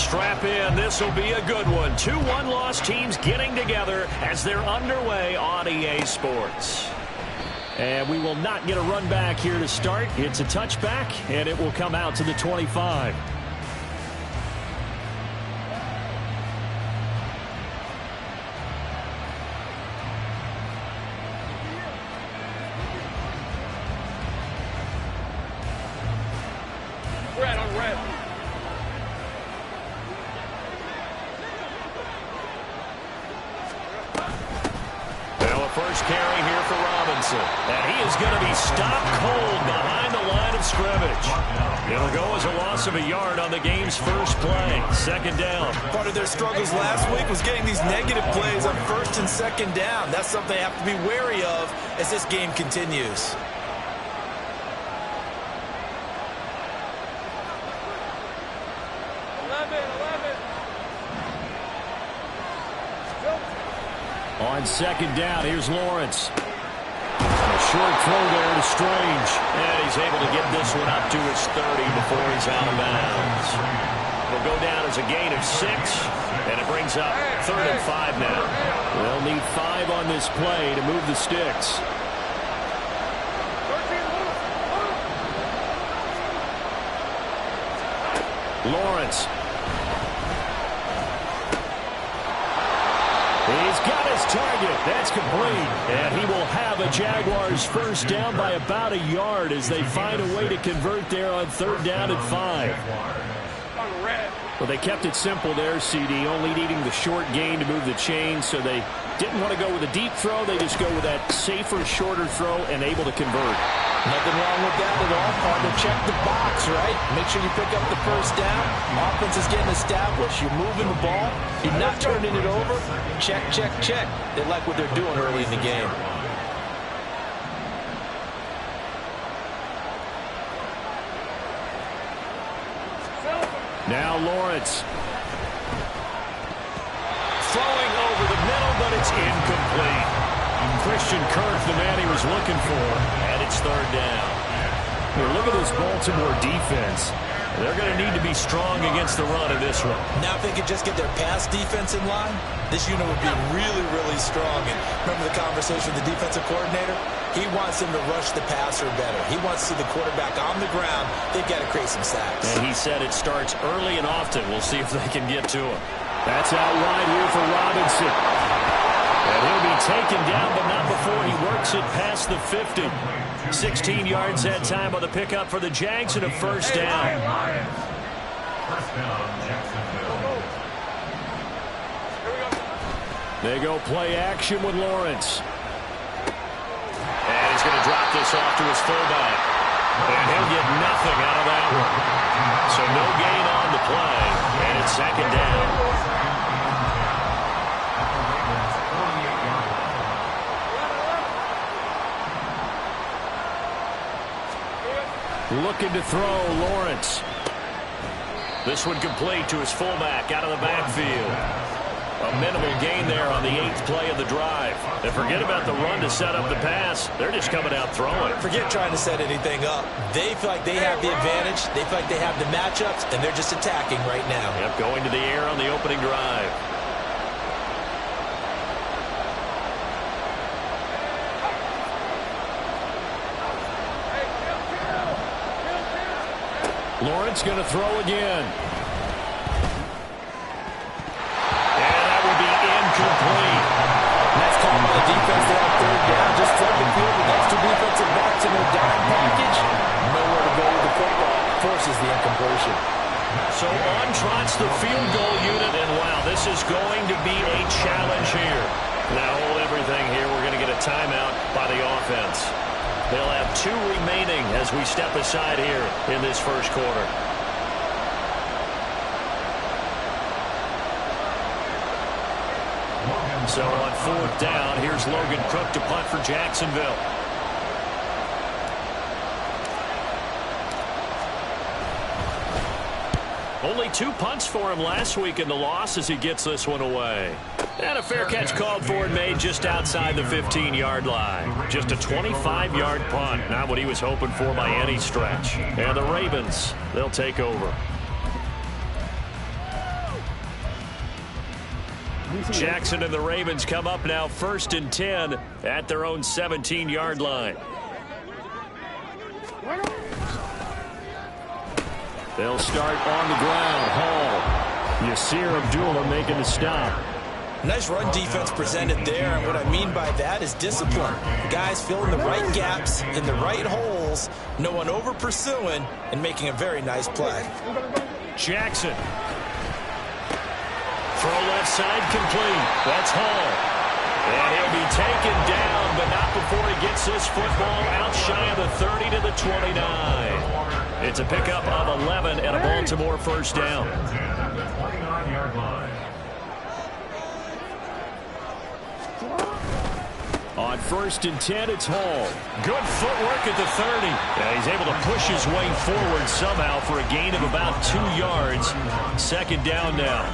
Strap in. This will be a good one. 2-1 loss teams getting together as they're underway on EA Sports. And we will not get a run back here to start. It's a touchback, and it will come out to the 25. First carry here for Robinson. And he is going to be stopped cold behind the line of scrimmage. It'll go as a loss of a yard on the game's first play. Second down. Part of their struggles last week was getting these negative plays on first and second down. That's something they have to be wary of as this game continues. On second down, here's Lawrence. A short throw there to Strange. And he's able to get this one up to his 30 before he's out of bounds. It'll go down as a gain of 6, and it brings up 3rd and 5 now. They'll need 5 on this play to move the sticks. Lawrence. He's got his target. That's complete. And he will have a Jaguars first down by about a yard as they find a way to convert there on 3rd down and 5. Well, they kept it simple there, CD, only needing the short gain to move the chain, so they didn't want to go with a deep throw. They just go with that safer, shorter throw and able to convert. Nothing wrong with that at all. Part to check the box, right? Make sure you pick up the first down. Offense is getting established. You're moving the ball. You're not turning it over. Check, check, check. They like what they're doing early in the game. Now Lawrence. Throwing over the middle, but it's incomplete. Christian Kirk, the man he was looking for, and it's 3rd down. Here, look at this Baltimore defense. They're going to need to be strong against the run in this one. Now if they could just get their pass defense in line, this unit would be really, really strong. And remember the conversation with the defensive coordinator? He wants them to rush the passer better. He wants to see the quarterback on the ground. They've got to create some sacks. And he said it starts early and often. We'll see if they can get to him. That's out wide here for Robinson. And he'll be taken down, but not before he works it past the 50. 16 yards that time on the pickup for the Jags and a first down. They go play action with Lawrence. And he's going to drop this off to his fullback. And he'll get nothing out of that one. So no gain on the play. And it's second down. Looking to throw, Lawrence. This one complete to his fullback out of the backfield. A minimal gain there on the 8th play of the drive. And forget about the run to set up the pass. They're just coming out throwing. Forget trying to set anything up. They feel like they have the advantage. They feel like they have the matchups, and they're just attacking right now. Yep, going to the air on the opening drive. Lawrence going to throw again. And that will be incomplete. Nice call by the defense there on 3rd down. Just flood the field with extra defensive backs in their dime package. Nowhere to go with the football. Forces the incompletion. So on trots the field goal unit, and wow, this is going to be a challenge here. Now hold everything here. We're going to get a timeout by the offense. They'll have 2 remaining as we step aside here in this first quarter. So on 4th down, here's Logan Cook to punt for Jacksonville. Only 2 punts for him last week in the loss as he gets this one away. And a fair catch called for and made just outside the 15-yard line. Just a 25-yard punt, not what he was hoping for by any stretch. And the Ravens, they'll take over. Jackson and the Ravens come up now 1st and 10 at their own 17-yard line. They'll start on the ground. Hall. Yasir Abdullah making the stop. Nice run defense presented there, and what I mean by that is discipline. Guys filling the right gaps in the right holes, no one over pursuing, and making a very nice play. Jackson. Throw left side complete. That's Hall. And he'll be taken down, but not before he gets this football out shy of the 30 to the 29. It's a pickup of 11 and a Baltimore first down. On 1st and 10, it's Hall. Good footwork at the 30. Yeah, he's able to push his way forward somehow for a gain of about 2 yards. 2nd down now.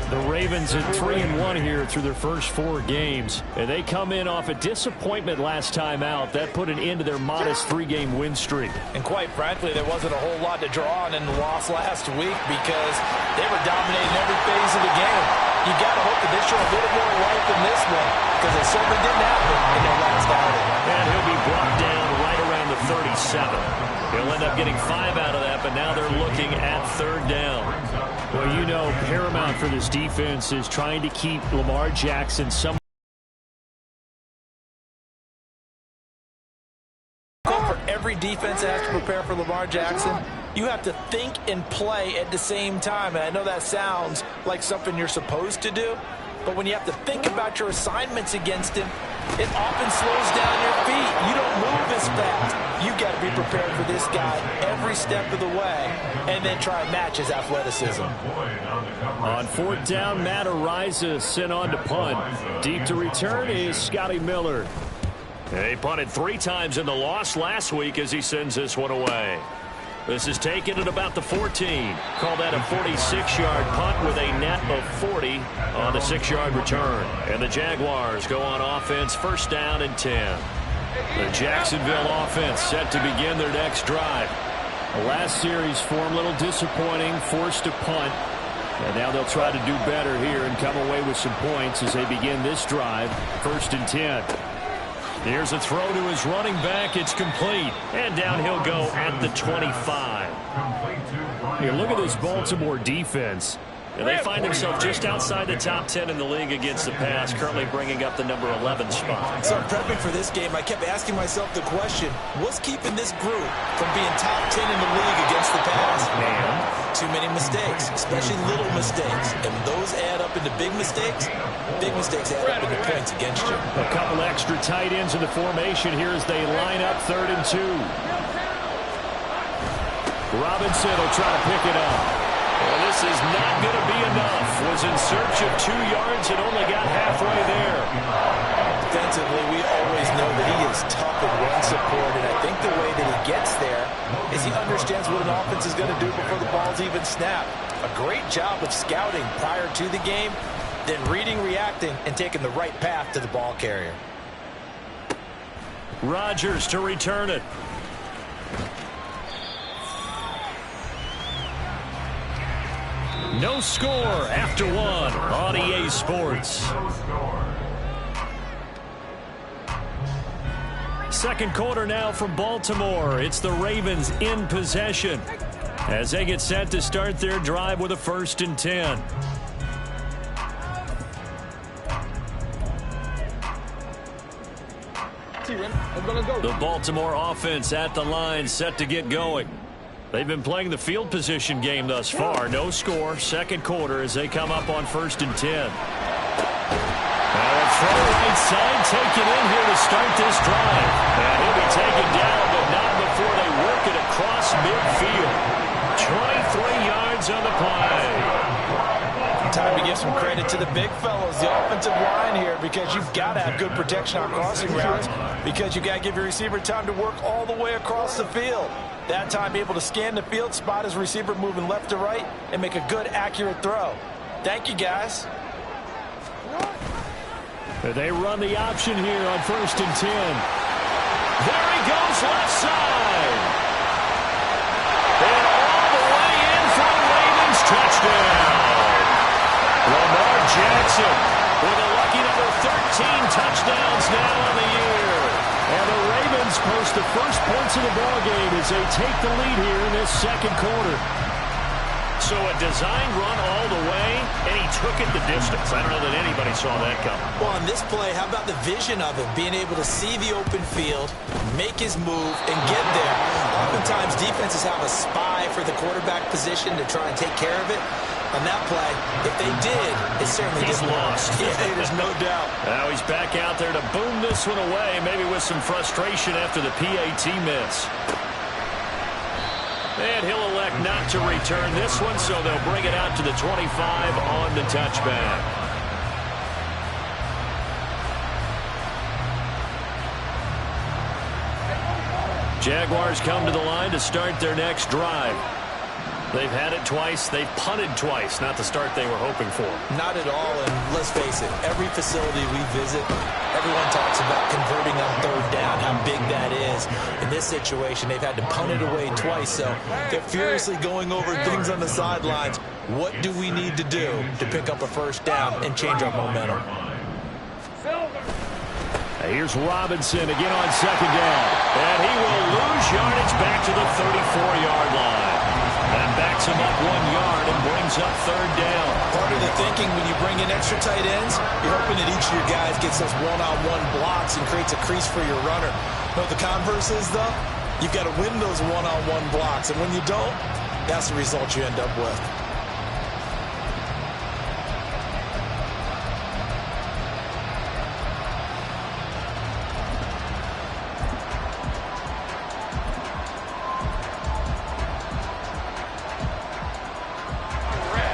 The Ravens at 3-1 here through their first 4 games. And they come in off a disappointment last time out. That put an end to their modest 3-game win streak. And quite frankly, there wasn't a whole lot to draw on in the loss last week because they were dominating every phase of the game. You got to hope that they show a little more life in this one because it certainly didn't happen in their last outing. And he'll be brought down right around the 37. He'll end up getting 5 out of that, but now they're looking at 3rd down. Well, you know, paramount for this defense is trying to keep Lamar Jackson somewhere. For every defense that has to prepare for Lamar Jackson, you have to think and play at the same time. And I know that sounds like something you're supposed to do, but when you have to think about your assignments against him, it often slows down your feet. You don't move as fast. You've got to be prepared for this guy every step of the way and then try and match his athleticism. On 4th down, Matt Araiza sent on to punt. Deep to return is Scotty Miller. He punted 3 times in the loss last week as he sends this one away. This is taken at about the 14. Call that a 46-yard punt with a net of 40 on the 6-yard return. And the Jaguars go on offense 1st down and 10. The Jacksonville offense set to begin their next drive. The last series for them a little disappointing, forced to punt. And now they'll try to do better here and come away with some points as they begin this drive, 1st and 10. Here's a throw to his running back. It's complete. And down he'll go at the 25. Here, look at this Baltimore defense. And they find themselves just outside the top 10 in the league against the pass, currently bringing up the number 11 spot. So prepping for this game, I kept asking myself the question, what's keeping this group from being top 10 in the league against the pass? And too many mistakes, especially little mistakes. And when those add up into big mistakes add up into points against you. A couple extra tight ends in the formation here as they line up 3rd and 2. Robinson will try to pick it up. Well, this is not going to be enough. Was in search of 2 yards and only got halfway there. Defensively, we always know that he is tough in run support, and I think the way that he gets there is he understands what an offense is going to do before the ball's even snapped. A great job of scouting prior to the game, then reading, reacting, and taking the right path to the ball carrier. Rodgers to return it. No score after 1 on EA Sports. 2nd quarter now from Baltimore. It's the Ravens in possession as they get set to start their drive with a 1st and 10. The Baltimore offense at the line, set to get going. They've been playing the field position game thus far. No score, 2nd quarter as they come up on 1st and 10. A throw right side taken in here to start this drive. And he'll be taken down, but not before they work it across midfield. 23 yards on the play. Time to give some credit to the big fellows, the offensive line here, because you've got to have good protection on crossing routes, because you've got to give your receiver time to work all the way across the field. That time, be able to scan the field, spot his receiver moving left to right, and make a good, accurate throw. Thank you, guys. They run the option here on 1st and 10. There he goes, left side. And all the way in for the Ravens touchdown. Lamar Jackson first points of the ballgame as they take the lead here in this second quarter. So a designed run all the way, and he took it the distance. I don't know that anybody saw that coming. Well, on this play, how about the vision of him, being able to see the open field, make his move, and get there. Oftentimes, defenses have a spy for the quarterback position to try and take care of it. On that play, if they did, it certainly He's lost. Yeah, there's no doubt. Now he's back out there to boom this one away, maybe with some frustration after the PAT miss. And he'll elect not to return this one, so they'll bring it out to the 25 on the touchback. Jaguars come to the line to start their next drive. They've had it twice. They've punted twice. Not the start they were hoping for. Not at all, and let's face it, every facility we visit, everyone talks about converting on third down, how big that is. In this situation, they've had to punt it away twice, so they're furiously going over things on the sidelines. What do we need to do to pick up a first down and change our momentum? Here's Robinson again on second down. And he will lose yardage back to the 34-yard line. That backs him up 1 yard and brings up third down. Part of the thinking when you bring in extra tight ends, you're hoping that each of your guys gets those one-on-one blocks and creates a crease for your runner. But the converse is, though, you've got to win those one-on-one blocks. And when you don't, that's the result you end up with.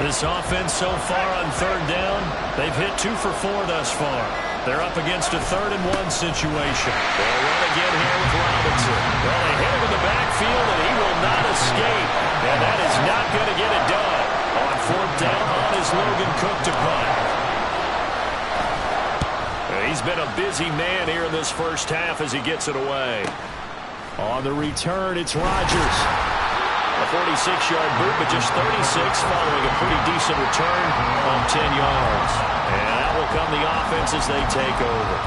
This offense so far on third down, they've hit 2 for 4 thus far. They're up against a 3rd-and-1 situation. They'll run again here with Robinson. Well, they hit him in the backfield, and he will not escape. And that is not going to get it done. On 4th down, on is Logan Cook to punt. He's been a busy man here in this first half as he gets it away. On the return, it's Rodgers. A 46-yard boot, but just 36 following a pretty decent return on 10 yards. And that will come the offense as they take over.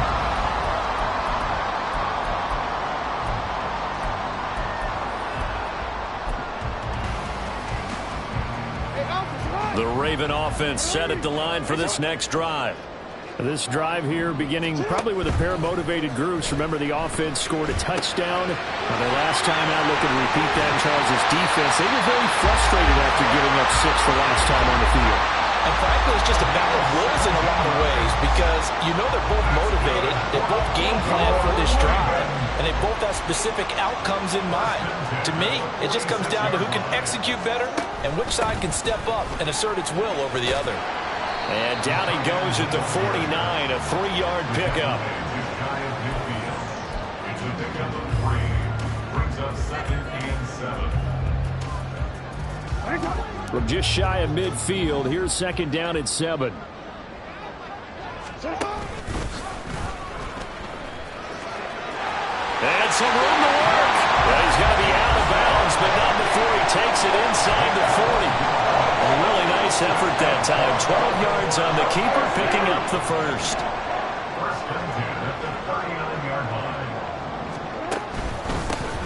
The Raven offense set at the line for this next drive. This drive here beginning probably with a pair of motivated groups. Remember, the offense scored a touchdown. Their last time out, looking to repeat that in Charles' defense. They were very frustrated after giving up 6 the last time on the field. And frankly, it's just a battle of wills in a lot of ways because you know they're both motivated. They both game plan for this drive, and they both have specific outcomes in mind. To me, it just comes down to who can execute better and which side can step up and assert its will over the other. And down he goes at the 49, a 3-yard pickup. From just shy of midfield, here's 2nd down at 7. And some room to work. Well, he's going to be out of bounds, but not before he takes it inside the 40. A really nice effort that time. 12 yards on the keeper, picking up the first.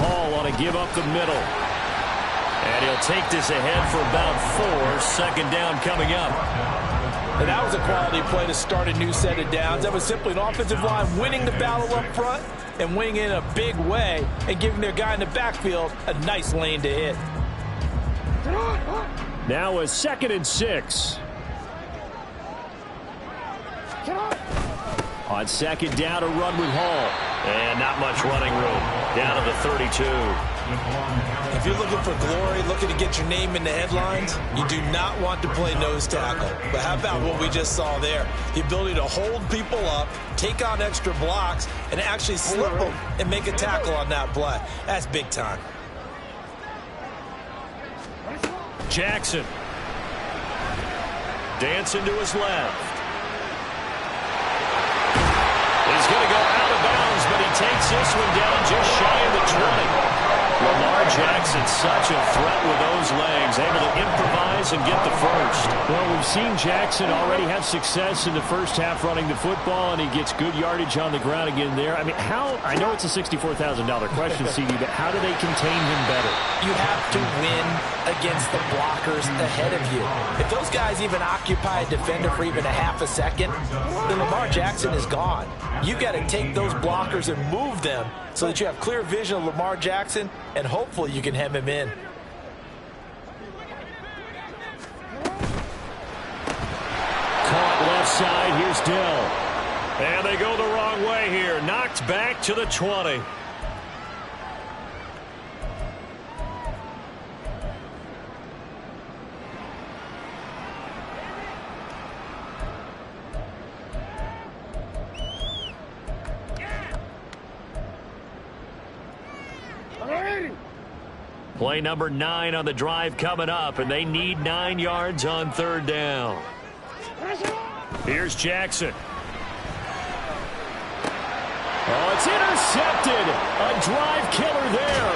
Hall on a give up the middle. And he'll take this ahead for about 4. 2nd down coming up. And that was a quality play to start a new set of downs. That was simply an offensive line winning the battle up front and winning in a big way and giving their guy in the backfield a nice lane to hit. Now a 2nd and 6. On 2nd down, a run with Hall. And not much running room. Down to the 32. If you're looking for glory, looking to get your name in the headlines, you do not want to play nose tackle. But how about what we just saw there? The ability to hold people up, take on extra blocks, and actually slip them and make a tackle on that play. That's big time. Jackson. Dancing to his left. He's going to go out of bounds, but he takes this one down just shy of the 20. Lamar Jackson Jackson, such a threat with those legs, able to improvise and get the first. Well, we've seen Jackson already have success in the first half running the football, and he gets good yardage on the ground again there. I mean, I know it's a $64,000 question, CD, but how do they contain him better? You have to win against the blockers ahead of you. If those guys even occupy a defender for even a half a second, then Lamar Jackson is gone. You got to take those blockers and move them so that you have clear vision of Lamar Jackson, and hopefully you can hem him in. Caught left side. Here's Dell. And they go the wrong way here. Knocked back to the 20. Play number 9 on the drive coming up, and they need 9 yards on third down. Here's Jackson. Oh, it's intercepted. A drive killer there.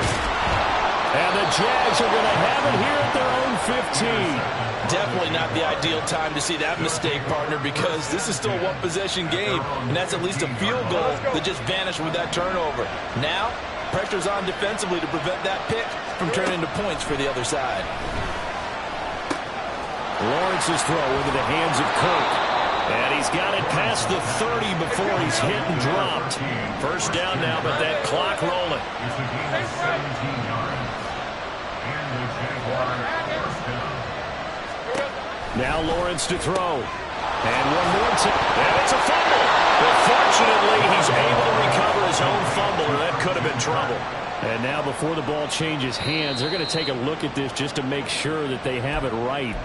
And the Jags are going to have it here at their own 15. Definitely not the ideal time to see that mistake, partner, because this is still a one-possession game, and that's at least a field goal that just vanished with that turnover. Now, pressure's on defensively to prevent that pick from turning into points for the other side. Lawrence's throw into the hands of Kirk. And he's got it past the 30 before he's hit and dropped. First down now, but that clock rolling. Now Lawrence to throw. And one more and it's a fumble. But fortunately, he's able to recover his own fumble, or that could have been trouble. And now before the ball changes hands, they're going to take a look at this just to make sure that they have it right.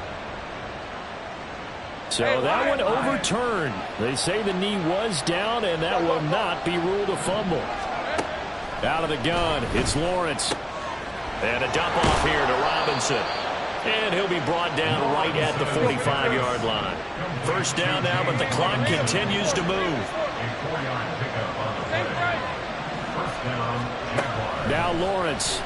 So that one overturned. They say the knee was down, and that will not be ruled a fumble. Out of the gun, it's Lawrence. And a dump off here to Robinson. And he'll be brought down right at the 45-yard line. First down now, but the clock continues to move. Now Lawrence.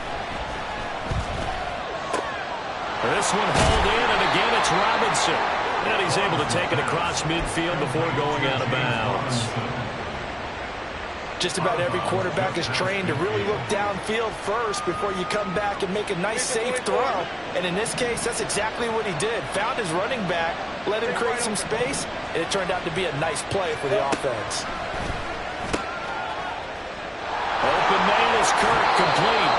This one hauled in, and again it's Robinson. And he's able to take it across midfield before going out of bounds. Just about every quarterback is trained to really look downfield first before you come back and make a nice, safe throw. And in this case, that's exactly what he did. Found his running back, let him create some space, and it turned out to be a nice play for the offense. Open man is Kirk, complete.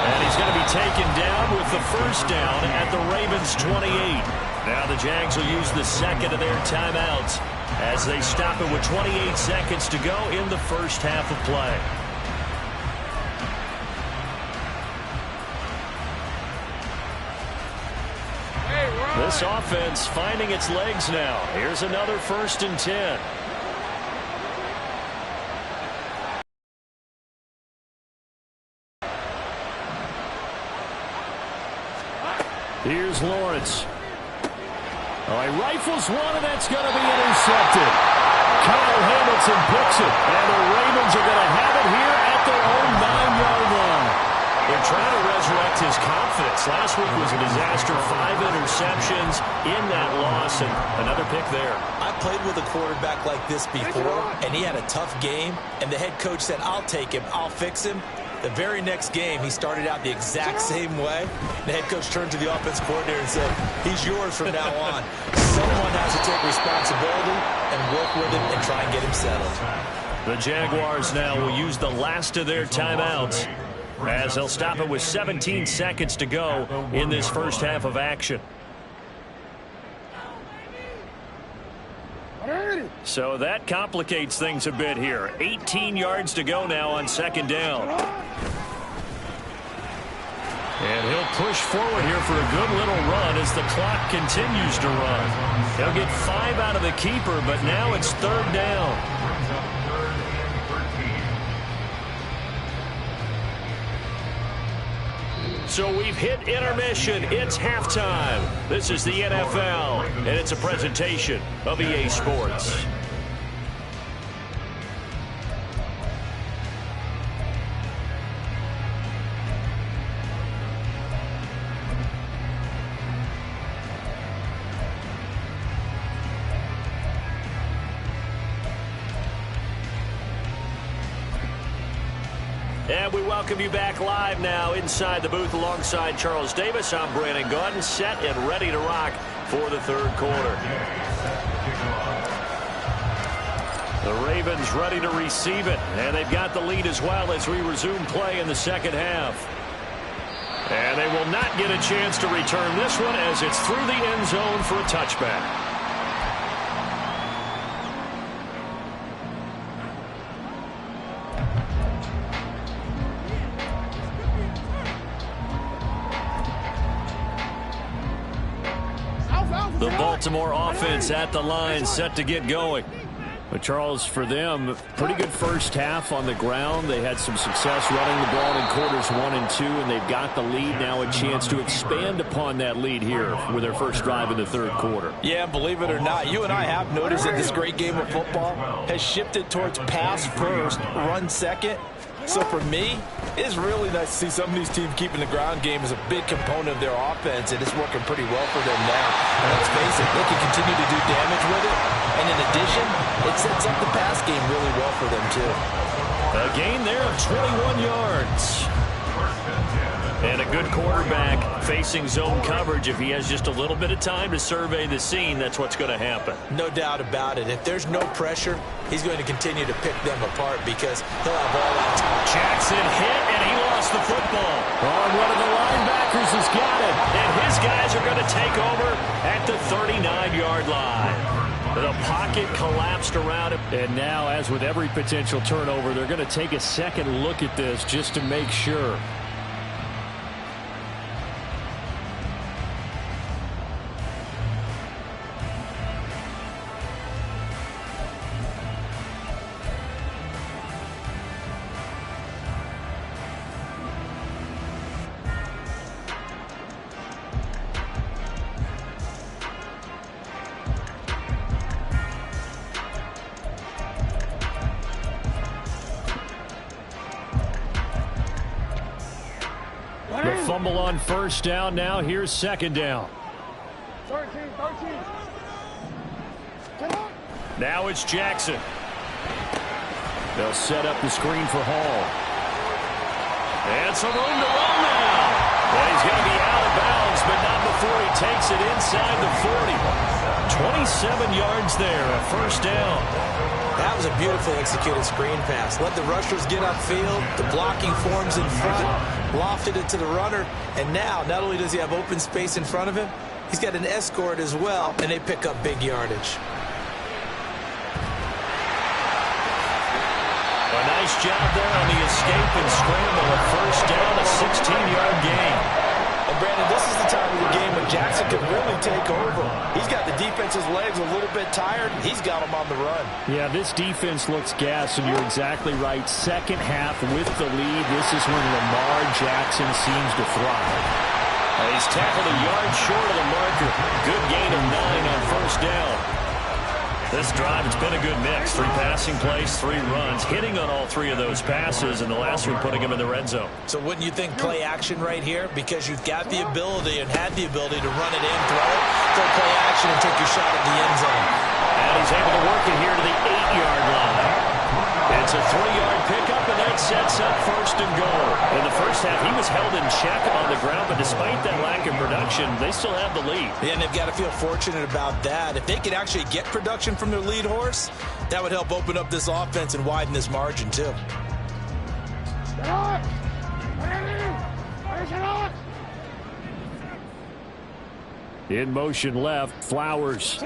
And he's going to be taken down with the first down at the Ravens' 28. Now the Jags will use the second of their timeouts as they stop it with 28 seconds to go in the first half of play. This offense finding its legs now. Here's another 1st and 10. Here's Lawrence. Oh, he rifles one, and that's going to be intercepted. Kyle Hamilton picks it, and the Ravens are going to have it here at their own 9-yard line. They're trying to resurrect his confidence. Last week was a disaster. 5 interceptions in that loss, and another pick there. I played with a quarterback like this before, and he had a tough game, and the head coach said, I'll take him, I'll fix him. The very next game, he started out the exact same way. The head coach turned to the offense coordinator and said, he's yours from now on. Someone has to take responsibility and work with him and try and get him settled. The Jaguars now will use the last of their timeouts as they'll stop it with 17 seconds to go in this first half of action. So that complicates things a bit here. 18 yards to go now on second down. And he'll push forward here for a good little run as the clock continues to run. He'll get 5 out of the keeper, but now it's third down. So we've hit intermission. It's halftime. This is the NFL, and it's a presentation of EA Sports. And we welcome you back live now inside the booth alongside Charles Davis. I'm Brandon Gaudin, set and ready to rock for the third quarter. The Ravens ready to receive it, and they've got the lead as well as we resume play in the second half. And they will not get a chance to return this one as it's through the end zone for a touchback. The Baltimore offense at the line, set to get going. But Charles, for them, pretty good first half on the ground. They had some success running the ball in quarters 1 and 2, and they've got the lead now, a chance to expand upon that lead here with their first drive in the third quarter. Yeah, believe it or not, you and I have noticed that this great game of football has shifted towards pass first, run second. So for me, it's really nice to see some of these teams keeping the ground game as a big component of their offense, and it's working pretty well for them now. And let's face it, they can continue to do damage with it. And in addition, it sets up the pass game really well for them, too. A gain there of 21 yards. And a good quarterback facing zone coverage. If he has just a little bit of time to survey the scene, that's what's going to happen. No doubt about it. If there's no pressure, he's going to continue to pick them apart because he'll have all that time. Jackson hit, and he lost the football. Oh, one of the linebackers has got it. And his guys are going to take over at the 39-yard line. The pocket collapsed around him. And now, as with every potential turnover, they're going to take a second look at this just to make sure. The fumble on first down. Now here's second down. 13. Now it's Jackson. They'll set up the screen for Hall. And some room to run now. And he's going to be out of bounds, but not before he takes it inside the 40. 27 yards there, a first down. That was a beautifully executed screen pass. Let the rushers get upfield. The blocking forms in front. Lofted it to the runner. And now, not only does he have open space in front of him, he's got an escort as well, and they pick up big yardage. A nice job there on the escape and scramble. A first down, a 16-yard gain. And Brandon, this is the time of the game when Jackson could really take over. He's got the defense's legs a little bit tired. He's got them on the run. Yeah, this defense looks gassed, and you're exactly right. Second half with the lead. This is when Lamar Jackson seems to thrive. He's tackled a yard short of the marker. Good gain of 9 on first down. This drive, it's been a good mix. 3 passing plays, 3 runs, hitting on all 3 of those passes, and the last one putting him in the red zone. So wouldn't you think play action right here? Because you've got the ability and had the ability to run it in, throw it, go play action, and take your shot at the end zone. And he's able to work it here to the 8-yard line. It's a 3-yard pickup, and that sets up first and goal. In the first half, he was held in check on the ground, but despite that lack of production, they still have the lead. Yeah, and they've got to feel fortunate about that. If they could actually get production from their lead horse, that would help open up this offense and widen this margin, too. In motion left, Flowers.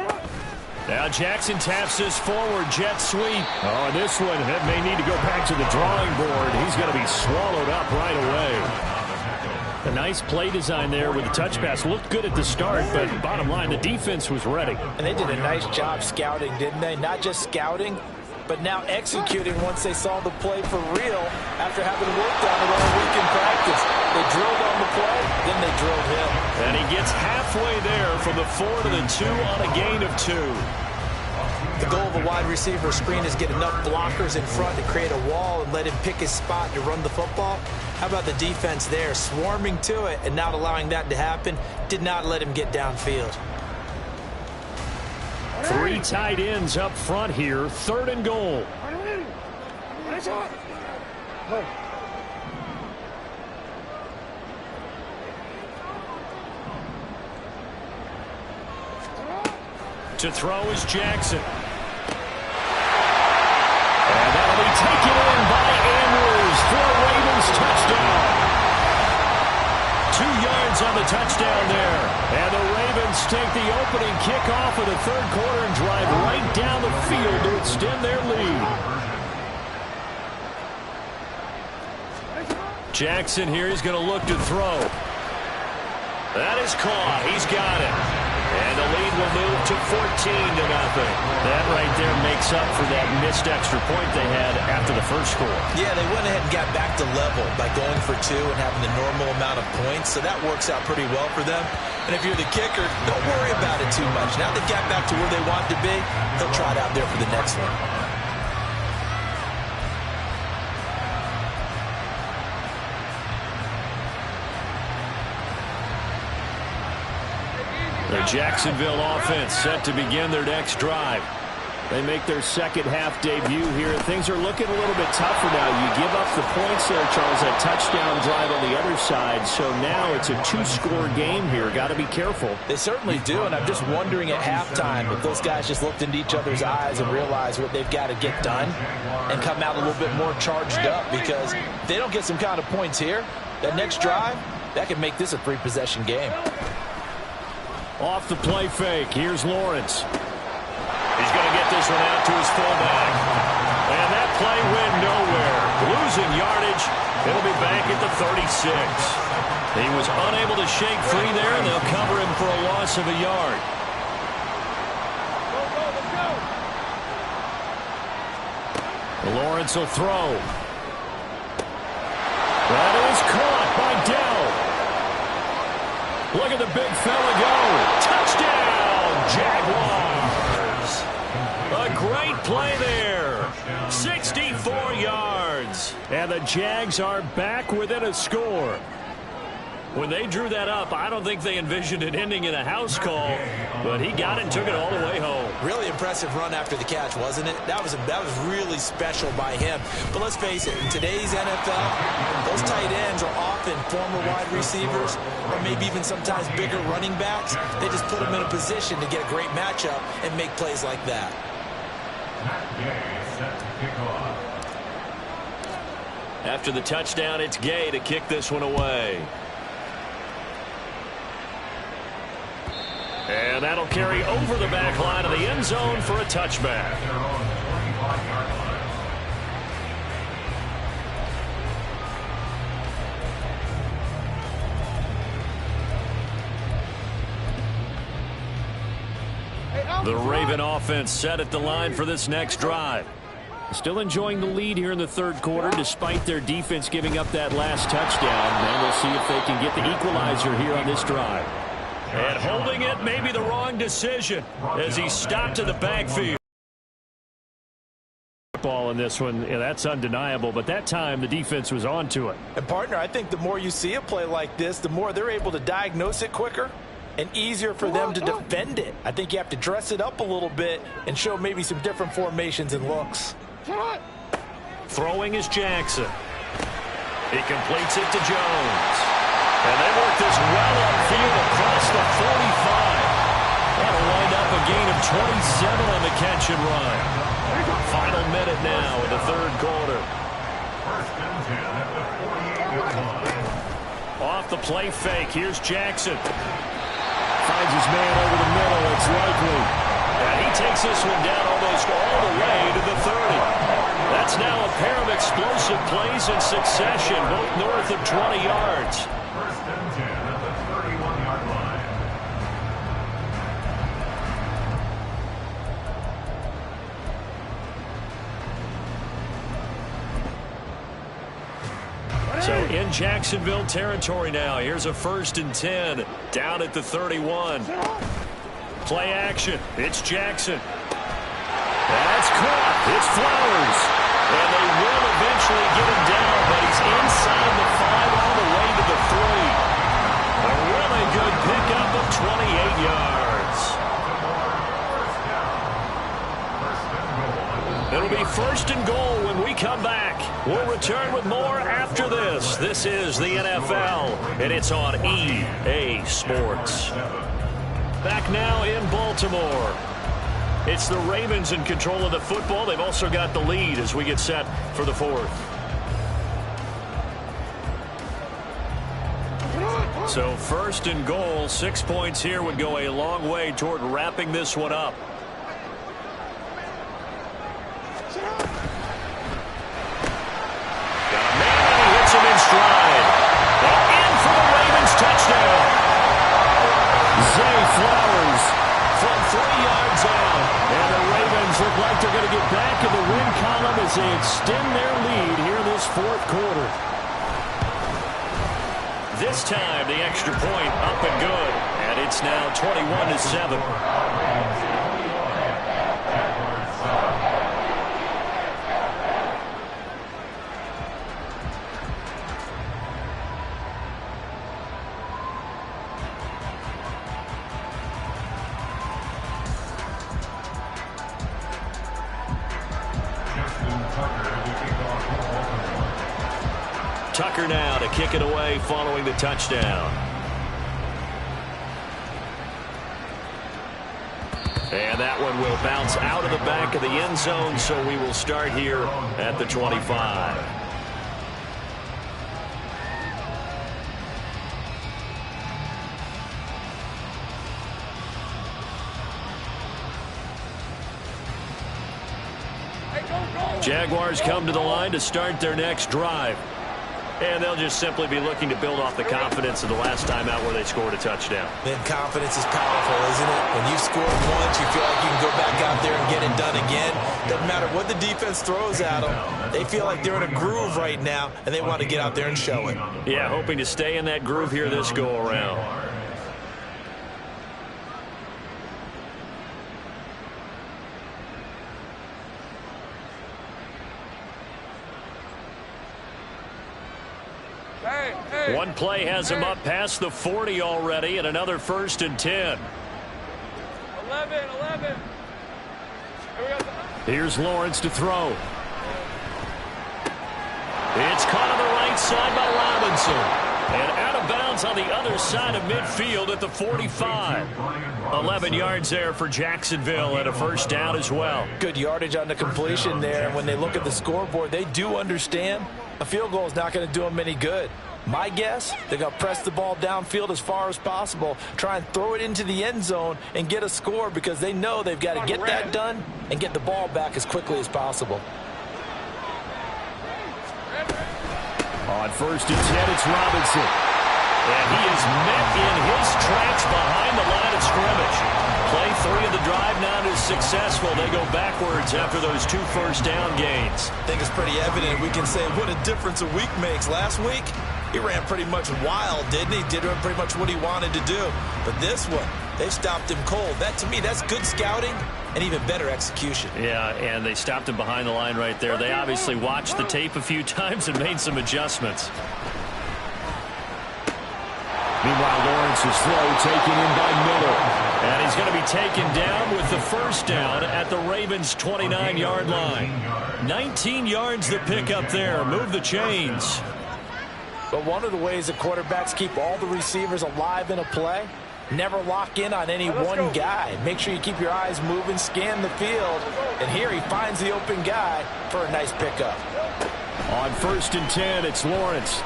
Now Jackson taps this forward, jet sweep. Oh, this one may need to go back to the drawing board. He's going to be swallowed up right away. A nice play design there with the touch pass. Looked good at the start, but bottom line, the defense was ready. And they did a nice job scouting, didn't they? Not just scouting, but now executing once they saw the play for real after having worked on it all week in practice. They drilled on the play, then they drilled him. And he gets halfway there from the 4 to the 2 on a gain of 2. The goal of a wide receiver screen is get enough blockers in front to create a wall and let him pick his spot to run the football. How about the defense there, swarming to it and not allowing that to happen? Did not let him get downfield. 3 tight ends up front here, 3rd and goal. To throw is Jackson. And that'll be taken in by Andrews for a Ravens touchdown. 2 yards on the touchdown there. And the Ravens take the opening kickoff of the third quarter and drive right down the field to extend their lead. Jackson here, he's going to look to throw. That is caught. He's got it. And the lead will move to 14-0. That right there makes up for that missed extra point they had after the first score. Yeah, they went ahead and got back to level by going for 2 and having the normal amount of points. So that works out pretty well for them. And if you're the kicker, don't worry about it too much. Now they've got back to where they want to be. They'll try it out there for the next one. The Jacksonville offense set to begin their next drive. They make their second half debut here. Things are looking a little bit tougher now. You give up the points there, Charles, that touchdown drive on the other side. So now it's a 2-score game here. Got to be careful. They certainly do, and I'm just wondering at halftime if those guys just looked into each other's eyes and realized what they've got to get done and come out a little bit more charged up, because if they don't get some kind of points here, that next drive, that could make this a 3-possession game. Off the play fake, here's Lawrence. He's going to get this one out to his fullback. And that play went nowhere. Losing yardage. It'll be back at the 36. He was unable to shake free there, and they'll cover him for a loss of a yard. Lawrence will throw. That is caught by Dell. Look at the big fella go. Touchdown, Jaguars. A great play there. 64 yards. And the Jags are back within a score. When they drew that up, I don't think they envisioned it ending in a house call, but he got it and took it all the way home. Really impressive run after the catch, wasn't it? That was really special by him. But let's face it, in today's NFL, those tight ends are often former wide receivers or maybe even sometimes bigger running backs. They just put them in a position to get a great matchup and make plays like that. After the touchdown, it's Gay to kick this one away. And that'll carry over the back line of the end zone for a touchback. The Raven offense set at the line for this next drive. Still enjoying the lead here in the third quarter despite their defense giving up that last touchdown. And we'll see if they can get the equalizer here on this drive. And holding it may be the wrong decision as he stopped in the backfield. Ball in this one, yeah, that's undeniable, but that time the defense was on to it. And partner, I think the more you see a play like this, the more they're able to diagnose it quicker and easier for them to defend it. I think you have to dress it up a little bit and show maybe some different formations and looks. Throwing is Jackson. He completes it to Jones. And they work this well upfield across the 45. That'll wind up a gain of 27 on the catch and run. Final minute now in the third quarter. Off the play fake, here's Jackson. Finds his man over the middle, it's likely. And he takes this one down almost all the way to the 30. That's now a pair of explosive plays in succession, both north of 20 yards. First and 10 at the 31-yard line. So in Jacksonville territory now. Here's a 1st and 10 down at the 31. Play action. It's Jackson. That's caught. It's Flowers. And they will eventually get him down, but he's inside the 5 all the way to the 3. A really good pickup of 28 yards. It'll be 1st and goal when we come back. We'll return with more after this. This is the NFL, and it's on EA Sports. Back now in Baltimore. It's the Ravens in control of the football. They've also got the lead as we get set for the fourth. So first and goal, 6 points here would go a long way toward wrapping this one up. Got a man and he hits him in stride. And in for the Ravens touchdown. Zay Flowers from 3 yards out. And the Ravens look like they're going to get back in the win column as they extend their lead here in this fourth quarter. This time, the extra point up and good. And it's now 21-7. Tucker now to kick it away following the touchdown. And that one will bounce out of the back of the end zone, so we will start here at the 25. Jaguars come to the line to start their next drive. And they'll just simply be looking to build off the confidence of the last time out where they scored a touchdown. Then confidence is powerful, isn't it? When you've scored once, you feel like you can go back out there and get it done again. Doesn't matter what the defense throws at them. They feel like they're in a groove right now, and they want to get out there and show it. Yeah, hoping to stay in that groove here this go-around. One play has him up past the 40 already, and another 1st and 10. 11. Here's Lawrence to throw. It's caught on the right side by Robinson. And out of bounds on the other side of midfield at the 45. 11 yards there for Jacksonville and a 1st down as well. Good yardage on the completion there. And when they look at the scoreboard, they do understand a field goal is not going to do them any good. My guess, they're going to press the ball downfield as far as possible, try and throw it into the end zone and get a score because they know they've got to get that done and get the ball back as quickly as possible. On 1st and 10, it's Robinson. And he is met in his tracks behind the line of scrimmage. Play 3 of the drive not as successful. They go backwards after those 2 first down gains. I think it's pretty evident. We can say what a difference a week makes. Last week, he ran pretty much wild, didn't he? Did pretty much what he wanted to do. But this one, they stopped him cold. That, to me, that's good scouting and even better execution. Yeah, and they stopped him behind the line right there. They obviously watched the tape a few times and made some adjustments. Meanwhile, Lawrence's throw taken in by Miller. And he's going to be taken down with the 1st down at the Ravens' 29-yard line. 19 yards the pick up there. Move the chains. But one of the ways that quarterbacks keep all the receivers alive in a play, never lock in on any one guy. Make sure you keep your eyes moving, scan the field. And here he finds the open guy for a nice pickup. On 1st and 10, it's Lawrence.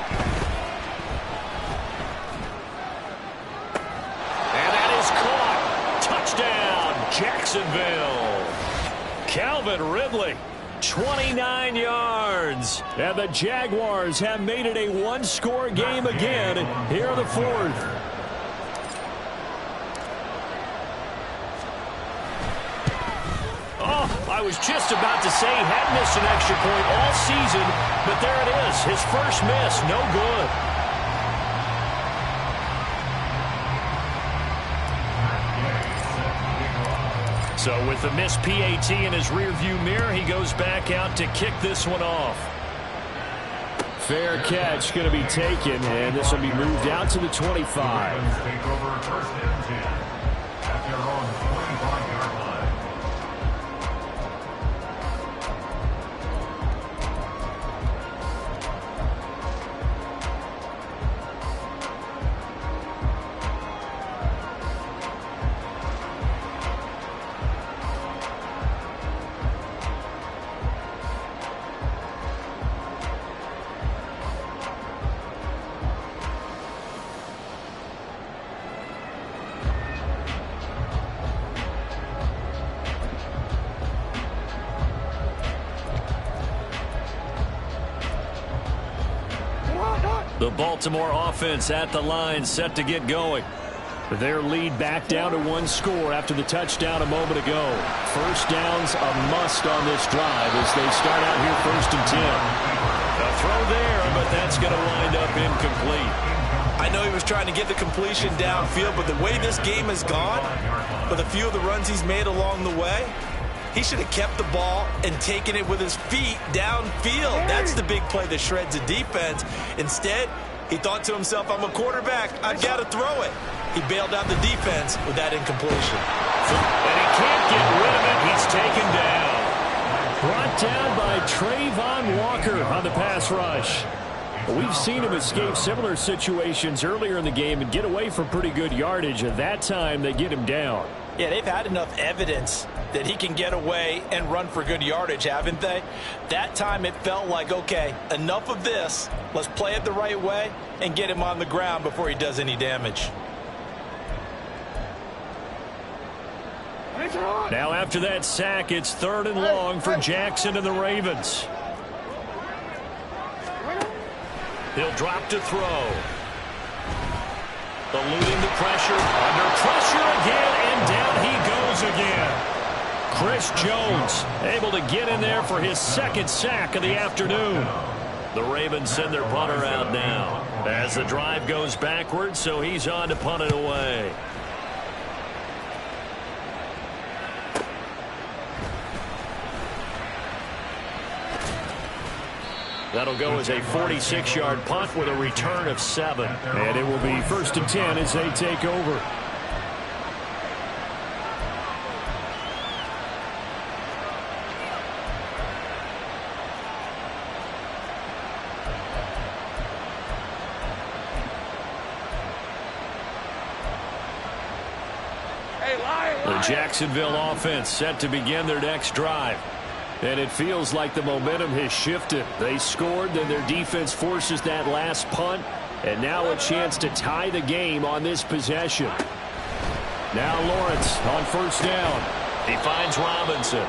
Touchdown, Jacksonville. Calvin Ridley, 29 yards. And the Jaguars have made it a 1-score game again here in the 4th. Oh, I was just about to say he hadn't missed an extra point all season, but there it is. His first miss, no good. So with the missed PAT in his rearview mirror, he goes back out to kick this one off. Fair catch going to be taken, and this will be moved out to the 25. Take over 1st and 10 at their own 25-yard line. Baltimore offense at the line, set to get going. Their lead back down to one score after the touchdown a moment ago. First down's a must on this drive as they start out here 1st and 10. A throw there, but that's going to wind up incomplete. I know he was trying to get the completion downfield, but the way this game has gone, with a few of the runs he's made along the way, he should have kept the ball and taken it with his feet downfield. That's the big play that shreds a defense. Instead, he thought to himself, I'm a quarterback, I've got to throw it. He bailed out the defense with that incompletion. And he can't get rid of it. He's taken down. Brought down by Trayvon Walker on the pass rush. We've seen him escape similar situations earlier in the game and get away from pretty good yardage. At that time, they get him down. Yeah, they've had enough evidence that he can get away and run for good yardage, haven't they? That time it felt like, okay, enough of this. Let's play it the right way and get him on the ground before he does any damage. Now after that sack, it's 3rd and long for Jackson and the Ravens. He'll drop to throw. Eluding the pressure. Under pressure again, and down he goes again. Chris Jones able to get in there for his 2nd sack of the afternoon. The Ravens send their punter out now as the drive goes backwards, so he's on to punt it away. That'll go as a 46-yard punt with a return of 7. And it will be 1st and 10 as they take over. The Jacksonville offense set to begin their next drive. And it feels like the momentum has shifted. They scored, then their defense forces that last punt. And now a chance to tie the game on this possession. Now Lawrence on 1st down. He finds Robinson.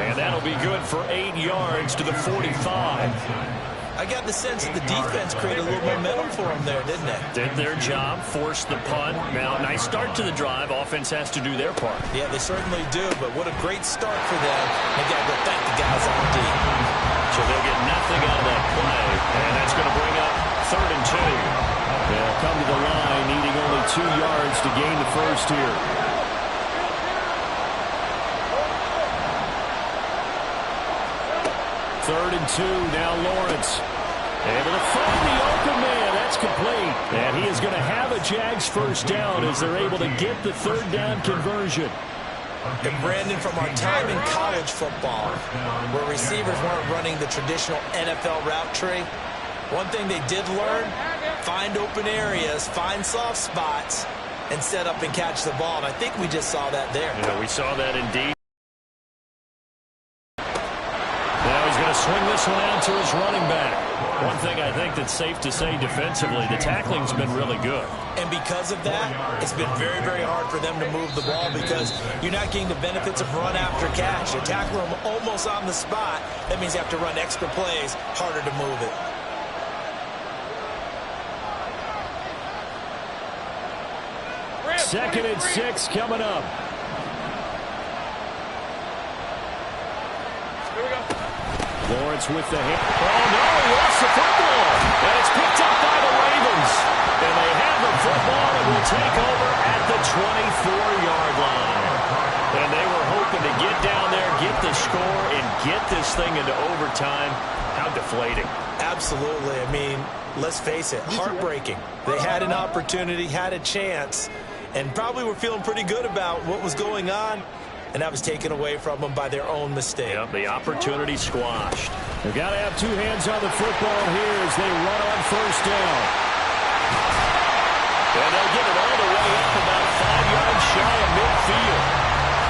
And that'll be good for 8 yards to the 45. I got the sense that the defense created a little momentum for them there, didn't it? Did their job, forced the punt. Now, nice start to the drive. Offense has to do their part. Yeah, they certainly do, but what a great start for them. They got to go thank the guys on D. So they'll get nothing out of that play, and that's going to bring up 3rd and 2. They'll come to the line, needing only 2 yards to gain the first here. Third and 2, now Lawrence. Able to find the open man. That's complete. And he is going to have a Jags 1st down as they're able to get the 3rd down conversion. And Brandon, from our time in college football, where receivers weren't running the traditional NFL route tree, one thing they did learn, find open areas, find soft spots, and set up and catch the ball. And I think we just saw that there. Yeah, we saw that indeed. Now he's going to swing this one out to his running back. One thing I think that's safe to say defensively, the tackling's been really good. And because of that, it's been very, very hard for them to move the ball because you're not getting the benefits of run after catch. You tackle them almost on the spot. That means you have to run extra plays, harder to move it. Second and 6 coming up. Lawrence with the hit. Oh, no, he lost the football. And it's picked up by the Ravens. And they have the football and will take over at the 24-yard line. And they were hoping to get down there, get the score, and get this thing into overtime. How deflating. Absolutely. I mean, let's face it, heartbreaking. They had an opportunity, had a chance, and probably were feeling pretty good about what was going on. And that was taken away from them by their own mistake. Yep, the opportunity squashed. They've got to have 2 hands on the football here as they run on 1st down. And they'll get it all the way up about 5 yards shy of midfield.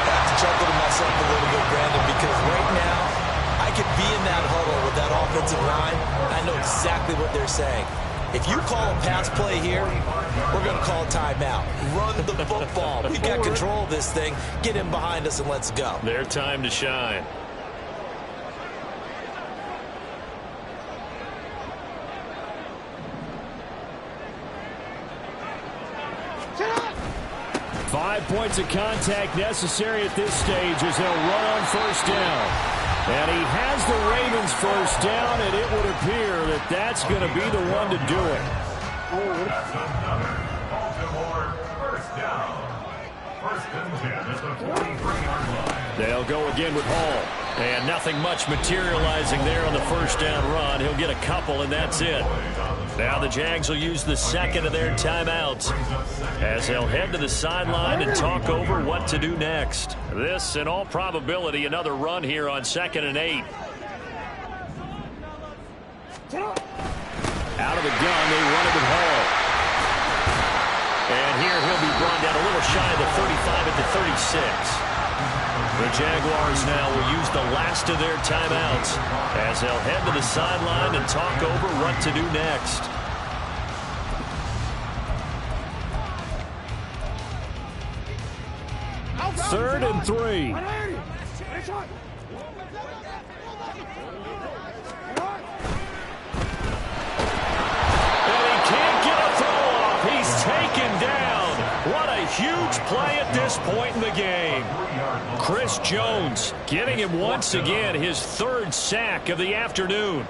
I have to chuckle to myself a little bit, Brandon, because right now I could be in that huddle with that offensive line. I know exactly what they're saying. If you call a pass play here, we're going to call timeout. Run the football. We've got control of this thing. Get him behind us and let's go. Their time to shine. 5 points of contact necessary at this stage as they'll run on first down. And he has the Ravens first down, and it would appear that that's going to be the one to do it. That's another Baltimore first down. First and 10 at the 43-yard line. They'll go again with Hall. And nothing much materializing there on the first down run. He'll get a couple, and that's it. Now the Jags will use the second of their timeouts as they'll head to the sideline and talk over what to do next. This, in all probability, another run here on 2nd and 8. Out of the gun, they run it with Hall. And here he'll be brought down a little shy of the 35 at the 36. The Jaguars now will use the last of their timeouts as they'll head to the sideline and talk over what to do next. Third and 3. And he can't get a throw off. He's taken down. What a huge play at this point in the game. Chris Jones getting him once again his 3rd sack of the afternoon.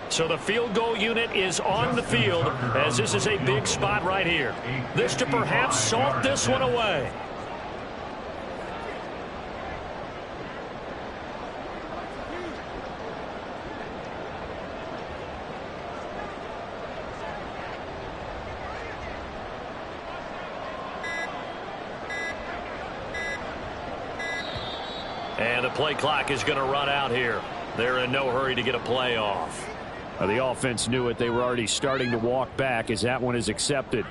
So the field goal unit is on the field as this is a big spot right here. This to perhaps salt this one away. And the play clock is going to run out here. They're in no hurry to get a play off. The offense knew it. They were already starting to walk back as that one is accepted.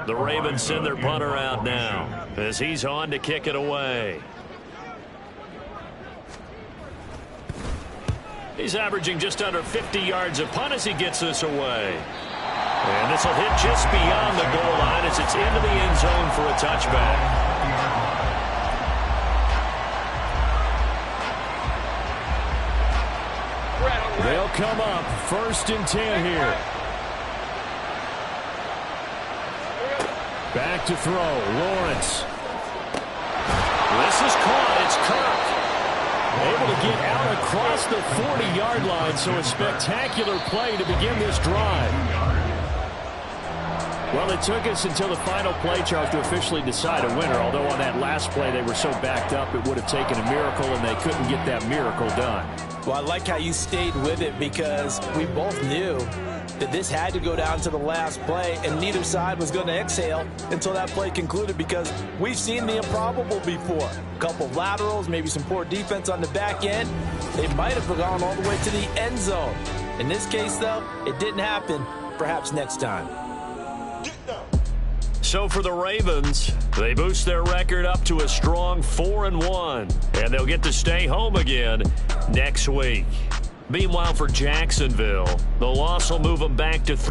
The Ravens send their punter out now as he's on to kick it away. He's averaging just under 50 yards a punt as he gets this away. And this will hit just beyond the goal line as it's into the end zone for a touchback. They'll come up 1st and 10 here. Back to throw. Lawrence. This is caught. It's Kirk. Able to get out across the 40-yard line, so a spectacular play to begin this drive. Well, it took us until the final play, Charles, to officially decide a winner, although on that last play they were so backed up it would have taken a miracle, and they couldn't get that miracle done. Well, I like how you stayed with it because we both knew that this had to go down to the last play, and neither side was going to exhale until that play concluded because we've seen the improbable before. A couple of laterals, maybe some poor defense on the back end. They might have gone all the way to the end zone. In this case, though, it didn't happen. Perhaps next time. So for the Ravens, they boost their record up to a strong 4-1, and they'll get to stay home again next week. Meanwhile, for Jacksonville, the loss will move them back to 3.